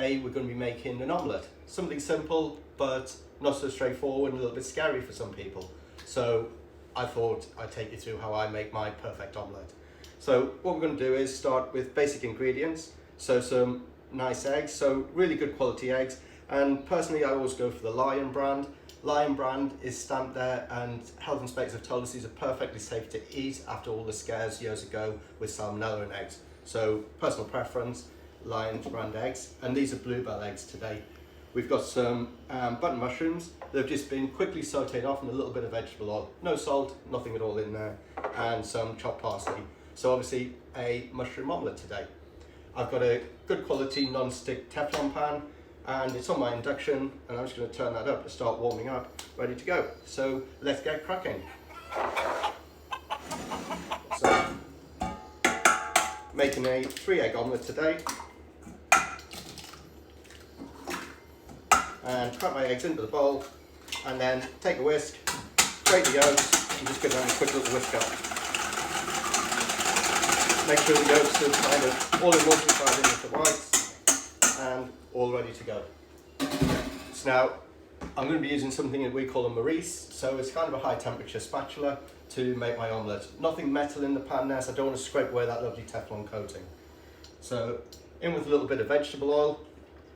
today we're going to be making an omelette. Something simple, but not so straightforward and a little bit scary for some people. So I thought I'd take you through how I make my perfect omelette. So what we're going to do is start with basic ingredients. So some nice eggs, so really good quality eggs. And personally, I always go for the Lion brand. Lion brand is stamped there, and health inspectors have told us these are perfectly safe to eat after all the scares years ago with salmonella in eggs. So personal preference, Lion brand eggs, and these are bluebell eggs today. We've got some button mushrooms that have just been quickly sauteed off in a little bit of vegetable oil. No salt, nothing at all in there, and some chopped parsley. So obviously a mushroom omelette today. I've got a good quality non-stick Teflon pan, and it's on my induction, and I'm just going to turn that up to start warming up, ready to go. So let's get cracking. So, making a 3-egg omelette today. And crack my eggs into the bowl, and then take a whisk, grate the yolks, and just give them a quick little whisk up. Make sure the yolks are kind of all emulsified in with the whites, and all ready to go. So now, I'm going to be using something that we call a Maurice, so it's kind of a high temperature spatula to make my omelette. Nothing metal in the pan there, so I don't want to scrape away that lovely Teflon coating. So, in with a little bit of vegetable oil.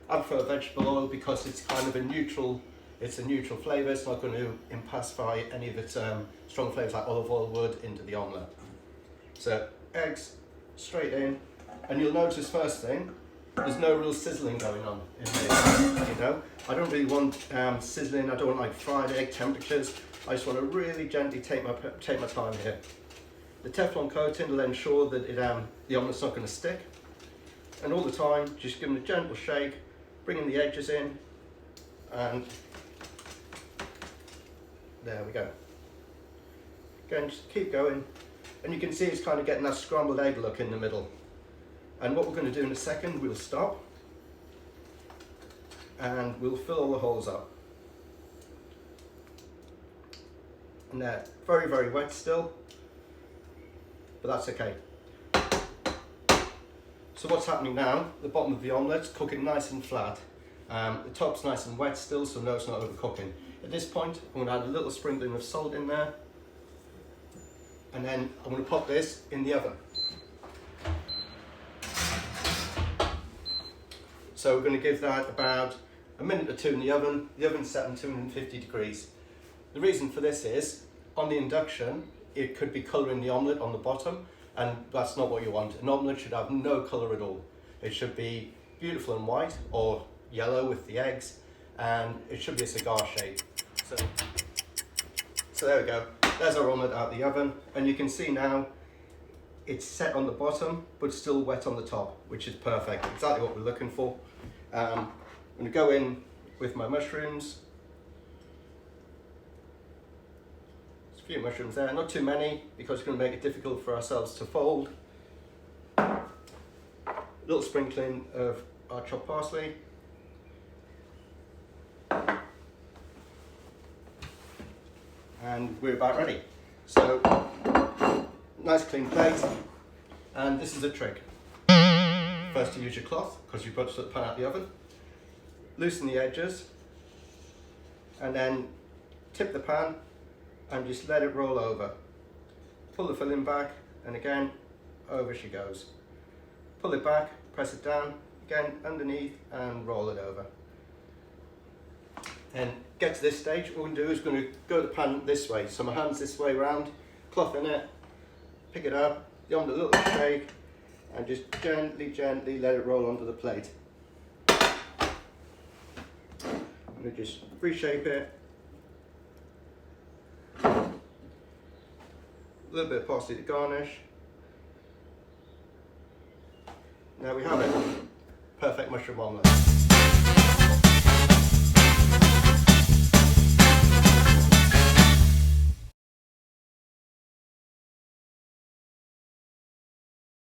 I prefer vegetable oil because it's kind of a neutral flavour. It's not going to impacify any of its strong flavours like olive oil would into the omelette. So eggs straight in, and you'll notice first thing, there's no real sizzling going on in this. You know, I don't really want sizzling. I don't want like fried egg temperatures. I just want to really gently take my time here. The Teflon coating will ensure that the omelette's not going to stick, and all the time just give them a gentle shake. Bringing the edges in, and there we go. Again, just keep going, and you can see it's kind of getting that scrambled egg look in the middle. And what we're going to do in a second, we'll stop, and we'll fill all the holes up. And they're very, very wet still, but that's okay. So what's happening now, the bottom of the omelette's cooking nice and flat. The top's nice and wet still, so no, it's not overcooking. At this point, I'm going to add a little sprinkling of salt in there. And then I'm going to pop this in the oven. So we're going to give that about a minute or two in the oven. The oven's set on 250 degrees. The reason for this is, on the induction, it could be colouring the omelette on the bottom, and that's not what you want. An omelette should have no colour at all. It should be beautiful and white, or yellow with the eggs, and it should be a cigar shape. So there we go. There's our omelette out of the oven, and you can see now it's set on the bottom, but still wet on the top, which is perfect. Exactly what we're looking for. I'm going to go in with my mushrooms. A few mushrooms there, not too many, because it's going to make it difficult for ourselves to fold. A little sprinkling of our chopped parsley. And we're about ready. So, nice clean plate, and this is a trick. First, you use your cloth, because you've got to put the pan out the oven. Loosen the edges, and then tip the pan, and just let it roll over. Pull the filling back, and again, over she goes. Pull it back, press it down, again underneath, and roll it over. And get to this stage, what we're going to do is going to go the pan this way. So my hand's this way round, cloth in it, pick it up, give it a little shake, and just gently, gently let it roll onto the plate. I'm going to just reshape it. A little bit of parsley to garnish. Now we have it. Perfect mushroom omelette.